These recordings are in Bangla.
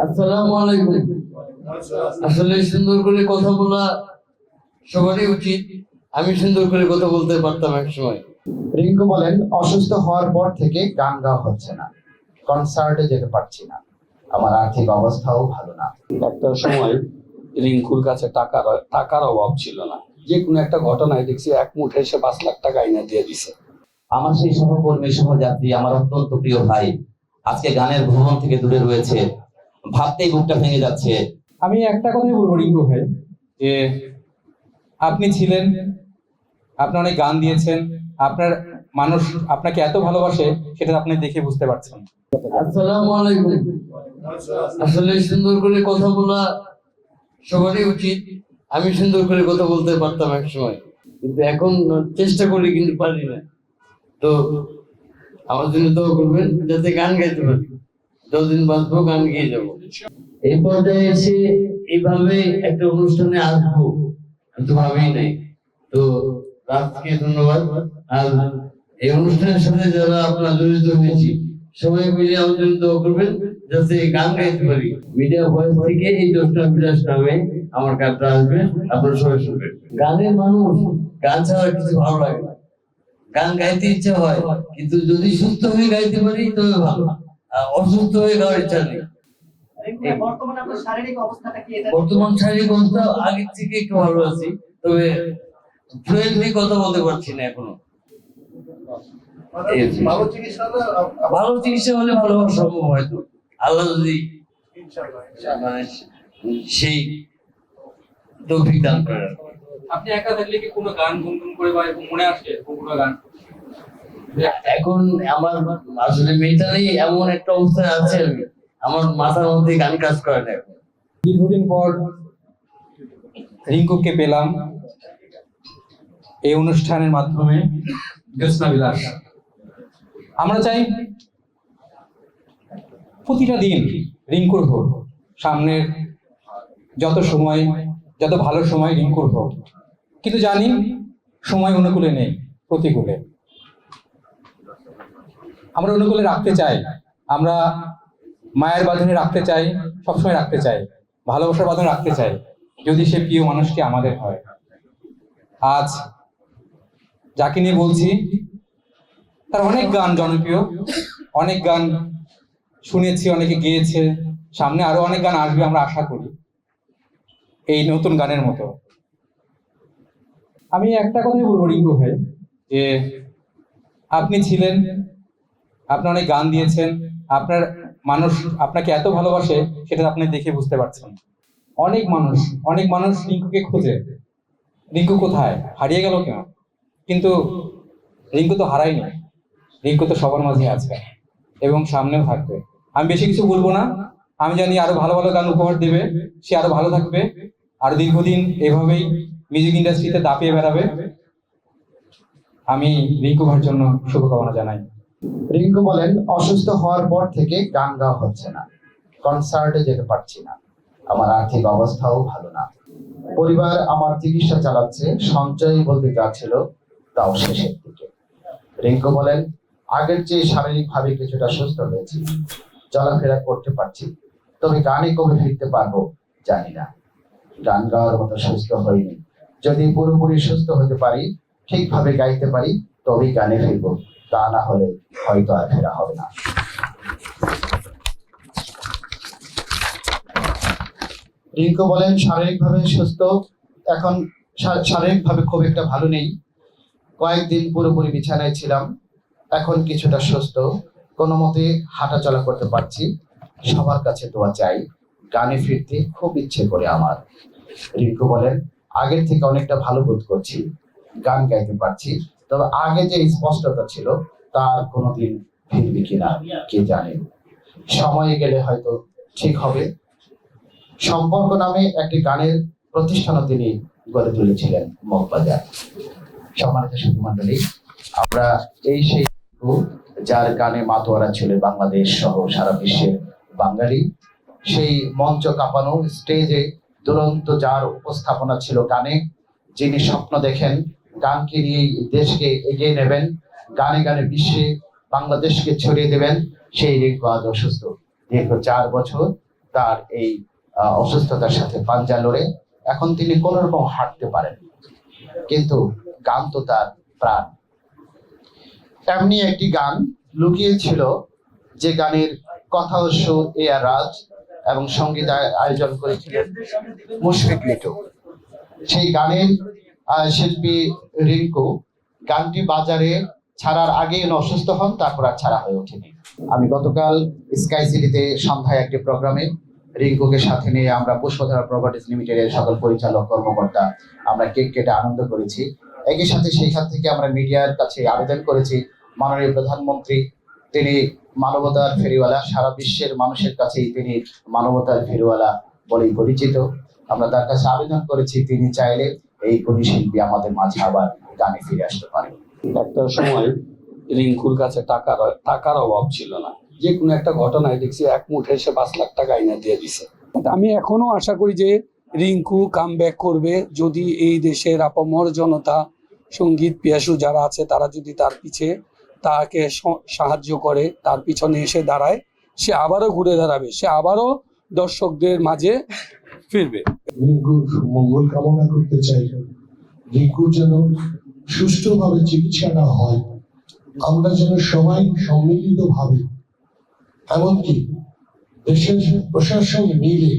আসসালামু আলাইকুম। আসলে সুন্দর করে কথা বলা সবারই উচিত। আমি সুন্দর করে কথা বলতে পারতাম এক সময়। রিঙ্কু বলেন, অসুস্থ হওয়ার পর থেকে গান গাওয়া হচ্ছে না, কনসার্টে যেতে পারছি না, আমার আর্থিক অবস্থাও ভালো না। একটা সময় রিঙ্কুর কাছে টাকার অভাব ছিল না, যে কোনো একটা ঘটনায় দেখছি এক মুঠে এসে 5 লাখ টাকা এনে দিয়ে দিছে। আমার সেই সহকর্মী সহযাত্রী, আমার অত্যন্ত প্রিয় ভাই আজকে গানের ভ্রমণ থেকে দূরে রয়েছে, ভাবতেই বুকটা ভেঙে যাচ্ছে। আমি একটা কথাই বলবো রিঙ্কু ভাই, যে আপনি ছিলেন, আপনি অনেক গান দিয়েছেন, আপনার মানুষ আপনাকে এত ভালোবাসে সেটা আপনি দেখে বুঝতে পারছেন। আসসালামু আলাইকুম। আসলে সুন্দর করে কথা বলা সবারই উচিত। আমি সুন্দর করে কথা বলতে পারতাম এক সময়, কিন্তু এখন চেষ্টা করি কিন্তু পারি না। তো আমার জন্য দোয়া করবেন যাতে গান গাইতে পারি। যতদিন বাঁচবো গান গেয়ে যাবো। এই পর্যায়ে এসে এইভাবে একটা অনুষ্ঠানে আসবো কিন্তু ভাবেই নাই। তো রাজকে ধন্যবাদ। আর এই অনুষ্ঠানের সাথে যারা আপনারা জড়িত হয়েছি সবাই মিলে আমার জন্য দোয়া করবেন যাতে গান গাইতে পারি। মিডিয়া ভয়েস থেকে এই 10টা বিলাস নামে আমার গানটা আসবে, আপনারা সবাই শুনবেন। গানের মানুষ গান ছাড়া কিছু ভালো লাগে না। গান গাইতে ইচ্ছা হয়, কিন্তু যদি সুস্থ হয়ে গাইতে পারি তবে ভালো, আর অসুস্থ হয়ে গাওয়ার ইচ্ছা নেই। বর্তমান শারীরিক অবস্থা আগের থেকে একটু ভালো আছি, তবে ফ্লুয়েন্টলি কথা বলতে পারছি না এখনো। ভালো চিকিৎসা হলে ভালো হওয়া সম্ভব, হয়তো আল্লাহ যদি মানে সেই তৌফিক দান করেন। আপনি একা থাকলে কি কোনো গান গুনগুন করে বা এরকম মনে আসে কোনো গান? এখন আমার আসলে মেন্টালি এমন একটা অবস্থায় আছে, আমার মাথার মধ্যে গান কাজ করে না এখন। দীর্ঘদিন পর রিঙ্কুকে পেলাম এই অনুষ্ঠানের মাধ্যমে, জ্যোৎস্না বিলাস। আমরা চাই প্রতিটা দিন রিঙ্কুর হোক, সামনের যত সময়, যত ভালো সময় রিঙ্কুর হোক, কিন্তু জানি সময় অনুকূলে নেই, প্রতিকূলে। আমরা অনুকূলে রাখতে চাই, আমরা মায়ের বাঁধনে রাখতে চাই, সবসময় রাখতে চাই, ভালোবাসার বাঁধনে রাখতে চাই, যদি সে প্রিয় মানুষটি আমাদের হয়। আজ যাকে নিয়ে বলছি তার অনেক গান জনপ্রিয়, অনেক গান শুনেছি, অনেকে গেয়েছে, সামনে আরো অনেক গান আসবে আমরা আশা করি এই নতুন গানের মতো। আমি একটা কথাই বলবো রিঙ্কু ভাই, যে আপনি ছিলেন, আপনি অনেক গান দিয়েছেন, আপনার মানুষ আপনাকে এত ভালোবাসে সেটা আপনি দেখে বুঝতে পারছেন। অনেক মানুষ রিঙ্কুকে খোঁজে, রিঙ্কু কোথায়, হারিয়ে গেল কেন? কিন্তু রিঙ্কু তো হারায়নি, রিঙ্কু তো সবার মাঝে আছে এবং সামনেও থাকবে। আমি বেশি কিছু বলবো না, আমি জানি আরো ভালো ভালো গান উপহার দেবে, সে আরো ভালো থাকবে, আর দীর্ঘদিন এভাবেই মিউজিক ইন্ডাস্ট্রিতে দাপিয়ে বেড়াবে। আমি রিঙ্কু ভাইয়ের জন্য শুভকামনা জানাই। রিঙ্কু বলেন, অসুস্থ হওয়ার পর থেকে গান গাওয়া হচ্ছে না, কনসার্টে যেতে পারছি না, আমার আর্থিক অবস্থাও ভালো না, পরিবার আমার চিকিৎসা চালাচ্ছে, সঞ্চয় বলতে যা ছিল তাও শেষের দিকে। রিঙ্কু বলেন, আগের চেয়ে শারীরিকভাবে কিছুটা সুস্থ হয়েছি, চলাফেরা করতে পারছি, তবে গানে কবে ফিরতে পারবো জানি না। গান গাওয়ার মতো সুস্থ হয়নি, যদি পুরোপুরি সুস্থ হতে পারি, ঠিকভাবে গাইতে পারি, তবেই গানে ফিরবো, তা না হলে হয়তো আর ফেরা হবে না। রিঙ্কু বলেন, শারীরিকভাবে সুস্থ, এখন শারীরিকভাবে খুব একটা ভালো নেই, কয়েকদিন পুরোপুরি বিছানায় ছিলাম, এখন কিছুটা সুস্থ, কোনো মতে হাঁটা চলা করতে পারছি, সবার কাছে দোয়া চাই, গানে ফিরতে খুব ইচ্ছে করে আমার। রিঙ্কু বলেন, আগের থেকে অনেকটা ভালো বোধ করছি, গান গাইতে পারছি, তবে আগে যে স্পষ্টতা ছিল তার কোনোদিন ফিরবে কিনা কে জানে, সময়ে গেলে হয়তো ঠিক হবে। সম্পর্ক নামে একটি গানের প্রতিষ্ঠানও তিনি গড়ে তুলেছিলেন মগবাজার। সম্মানিত সুধী মণ্ডলী, আমরা এই সেই যার গানে মাতোয়ারা ছিল বাংলাদেশ সহ সারা বিশ্বের বাঙালি, সেই মঞ্চ কাঁপানো স্টেজে দুরন্ত যার উপস্থাপনা ছিল গানে, যিনি স্বপ্ন দেখেন গানকে নিয়ে দেশকে এগিয়ে নেবেন, গানে গানে বিশ্বে বাংলাদেশকে ছড়িয়ে দেবেন, সেই রিঙ্কু আজ অসুস্থ। দীর্ঘ 4 বছর তার এই অসুস্থতার সাথে পাঞ্জা লড়ে এখন তিনি কোন রকম হাঁটতে পারেন, কিন্তু গান তো তার প্রাণ। এমনি একটি গান লুকিয়ে ছিল, যে গানের কথা ও সুর এ আর রাজ এবং সঙ্গীত আয়োজন করেছিলেন মুশফিক লিটু। সেই গানের শিল্পী রিঙ্কু গানটি বাজারে ছাড়ার আগে অসুস্থ হন, তারপর আর ছাড়া হয়ে ওঠেনি। আমি গতকাল স্কাই সিটিতে সন্ধ্যায় একটি প্রোগ্রামে রিঙ্কুকে সাথে নিয়ে আমরা পুষ্পধারা প্রপার্টিজ লিমিটেডের সকল পরিচালক কর্মকর্তা আমরা কেক কেটে আনন্দ করেছি। একই সাথে সেইখান থেকে আমরা মিডিয়ার কাছে আবেদন করেছি, মাননীয় প্রধানমন্ত্রী তিনি মানবতার ফেরিওয়ালা, সারা বিশ্বের মানুষের কাছেই তিনি মানবতার ফেরিওয়ালা বলেই পরিচিত। আমরা তার কাছে আবেদন করেছি, তিনি চাইলে এই গুণী শিল্পী আমাদের মাঝে আবার গানে ফিরে আসতে পারে। একটা সময় রিঙ্কুর কাছে টাকার অভাব ছিল না, যে কোনো একটা ঘটনায় দেখছি এক মুঠে এসে 5 লাখ টাকা এনে দিয়ে দিছে। আমি এখনো আশা করি যে রিঙ্কু কাম ব্যাক করবে, যদি এই দেশের আপামর জনতা, সঙ্গীত পিয়াসু যারা আছে তারা যদি তার পিছে তাকে সাহায্য করে, তার পিছনে এসে দাঁড়ায়, সে আবারও ঘুরে দাঁড়াবে, সে আবারও দর্শকদের মাঝে ফিরবে। রিঙ্কুর মঙ্গল কামনা করতে চাই, রিঙ্কুর যেন সুষ্ঠুভাবে চিকিৎসাটা হয়, আমরা যেন সবাই সম্মিলিত ভাবে, এমনকি দেশের প্রশাসন মিলে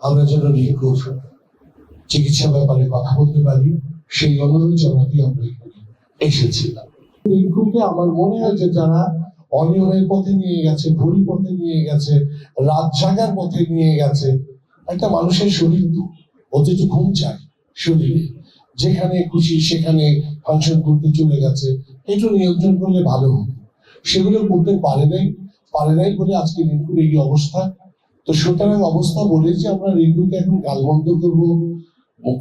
আমরা যেন রিঙ্কুর চিকিৎসা ব্যাপারে কথা বলতে পারি, সেই অনুরোধ জানাতে আমরা এখানে এসেছিলাম। রিঙ্কুকে আমার মনে হয় যে যারা অনিয়মের পথে নিয়ে গেছে, ভুল পথে নিয়ে গেছে, রাত জাগার পথে নিয়ে গেছে, একটা মানুষের শরীর তো অতিথি ঘুম চায় শরীরে, যেখানে খুশি সেখানে ফাংশন করতে চলে গেছে, একটু নিয়ন্ত্রণ করলে ভালো হবে। সেগুলো করতে পারে নাই বলে আজকে রিঙ্কুর এই অবস্থা। তো সুতরাং অবস্থা বলে যে আমরা রিঙ্কুকে এখন গালমন্দ করবো,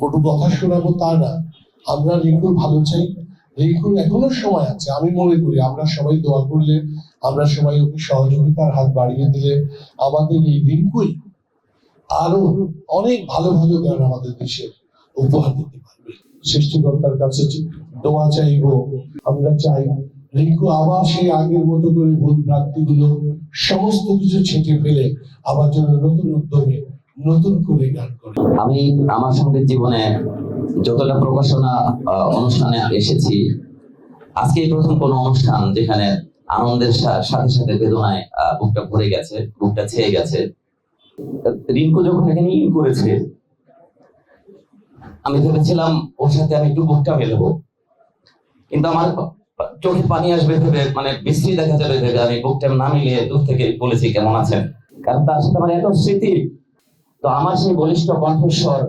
কটু কথা শোনাবো তা না, আমরা রিঙ্কুর ভালো চাই। রিঙ্কুর এখনো সময় আছে, আমি মনে করি আমরা সবাই দোয়া করলে, আমরা সবাই ওকে সহযোগিতার হাত বাড়িয়ে দিলে আমাদের এই রিঙ্কুই আরো অনেক ভালো ভালো গান আমাদের দেশে উপহার দিতে পারবে। সৃষ্টিকর্তার কাছে দোয়া চাইবো, আমরা চাই রিঙ্কু আবার সেই আগের মতো করে ভুল ভ্রান্তিগুলো সমস্ত কিছু ছেঁটে ফেলে আবার যেন নতুন উদ্যমে নতুন করে গান করে। আমি আমার সঙ্গীত জীবনে যতটা প্রকাশনা অনুষ্ঠানে এসেছি, আজকে প্রথম কোনো অনুষ্ঠান যেখানে আনন্দের সাথে সাথে বেদনায় বুকটা ভরে গেছে, বুকটা ছেয়ে গেছে। রিঙ্কু যখন এখানে ইন করেছে, আমি ভেবেছিলাম ওর সাথে আমি একটু বুকটা মেলাবো, কিন্তু আমার চোখে পানি আসবে ভেবে, মানে বিশ্রী দেখা যাবে ভেবে আমি বুকটা না মিলিয়ে দূর থেকে বলেছি কেমন আছেন, কারণ তার সাথে আমার এত স্মৃতি। তো আমার সেই বলিষ্ঠ কণ্ঠস্বর,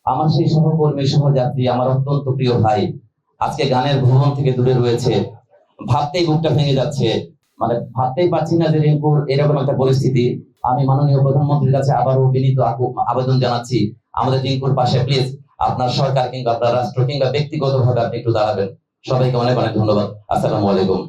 আমার সেই সহকর্মী সহযাত্রী, আমার অত্যন্ত প্রিয় ভাই আজকে গানের ভুবন থেকে দূরে রয়েছে। ভাবতেই বুকটা ভেঙে যাচ্ছে, মানে ভাবতেই পারছি না যে রিঙ্কুর এরকম একটা পরিস্থিতি। আমি মাননীয় প্রধানমন্ত্রীর কাছে আবারও বিনীত আবেদন জানাচ্ছি, আমাদের রিঙ্কুর পাশে প্লিজ আপনার সরকার কিংবা আপনার রাষ্ট্র কিংবা ব্যক্তিগতভাবে আপনি একটু দাঁড়াবেন। সবাইকে অনেক অনেক ধন্যবাদ। আসসালামু আলাইকুম।